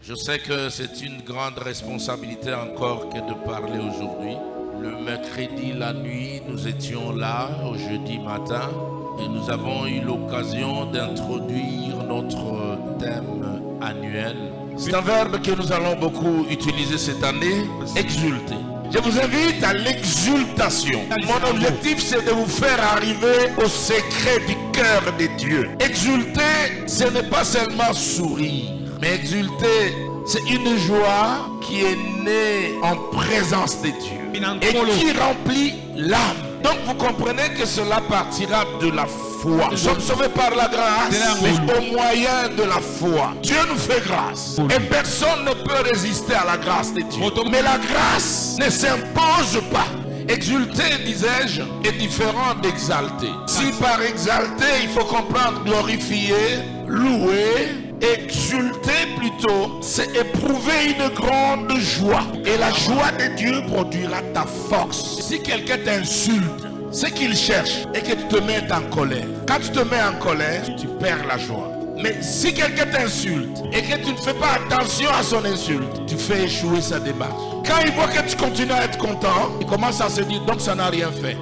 Je sais que c'est une grande responsabilité encore que de parler aujourd'hui. Le mercredi, la nuit, nous étions là, au jeudi matin, et nous avons eu l'occasion d'introduire notre thème annuel. C'est un verbe que nous allons beaucoup utiliser cette année, exulter. Je vous invite à l'exultation. Mon objectif, c'est de vous faire arriver au secret du cœur de Dieu. Exulter, ce n'est pas seulement sourire, mais exulter, c'est une joie qui est née en présence de Dieu et qui remplit l'âme. Donc vous comprenez que cela partira de la foi. Nous sommes sauvés par la grâce, mais au moyen de la foi. Dieu nous fait grâce. Et personne ne peut résister à la grâce de Dieu. Mais la grâce ne s'impose pas. Exulter, disais-je, est différent d'exalter. Si par exalter, il faut comprendre glorifier, louer, exulter plutôt, c'est éprouver une grande joie. Et la joie de Dieu produira ta force. Si quelqu'un t'insulte, c'est qu'il cherche et que tu te mets en colère. Quand tu te mets en colère, tu perds la joie. Mais si quelqu'un t'insulte et que tu ne fais pas attention à son insulte, tu fais échouer sa démarche. Quand il voit que tu continues à être content, il commence à se dire donc ça n'a rien fait.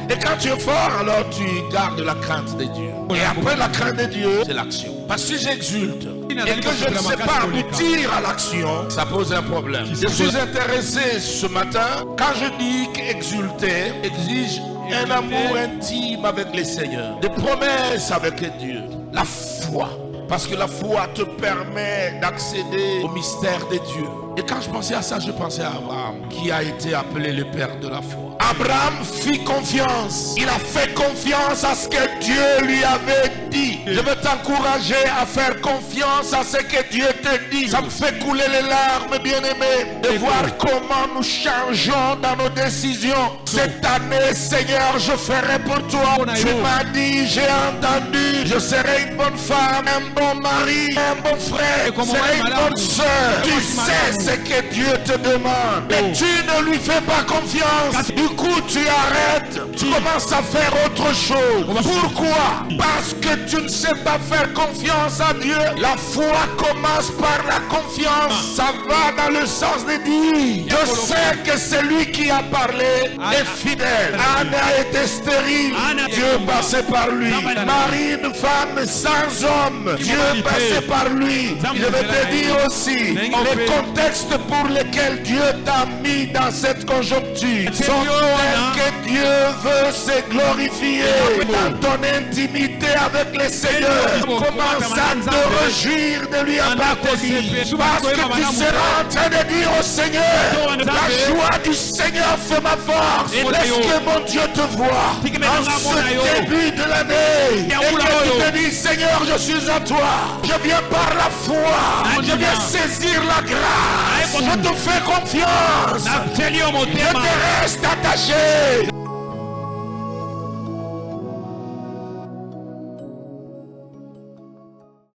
Et quand tu es fort, alors tu gardes la crainte de Dieu. Et après la crainte de Dieu, c'est l'action. Parce que si j'exulte et que je ne sais pas aboutir à l'action, ça pose un problème. Je suis intéressé ce matin, quand je dis qu'exulter exige un amour intime avec le Seigneur, des promesses avec Dieu, la foi. Parce que la foi te permet d'accéder au mystère de Dieu. Et quand je pensais à ça, je pensais à Abraham, qui a été appelé le père de la foi. Abraham fit confiance. Il a fait confiance à ce que Dieu lui avait dit. Je veux t'encourager à faire confiance à ce que Dieu te dit. Ça me fait couler les larmes, bien-aimés, de voir comment nous changeons dans nos décisions. Cette année, Seigneur, je ferai pour toi. Tu m'as dit, j'ai entendu, je serai une bonne femme, un bon mari, un bon frère, je serai une bonne soeur. Tu sais ce que Dieu te demande, mais tu ne lui fais pas confiance. Du coup, tu arrêtes, tu commences à faire autre chose. Pourquoi? Parce que tu ne sais pas faire confiance à Dieu. La foi commence par la confiance. Ça va dans le sens de dire, je sais que celui qui a parlé est fidèle. Anne a été stérile, Dieu passait par lui. Marie, une femme sans homme, Dieu passait par lui. Je vais te dire aussi, les contextes pour lesquels Dieu t'a mis dans cette conjoncture sont tels que Dieu veut se glorifier dans ton intimité avec le Seigneur. Commence à te réjouir de lui appartenir, parce que tu seras en train de dire au Seigneur, la joie du Seigneur fait ma force. Laisse que mon Dieu te voie en ce début de l'année et que tu te dis, Seigneur, je suis à toi, je viens par la foi, je viens saisir la grâce, je te fais confiance, je te reste attaché.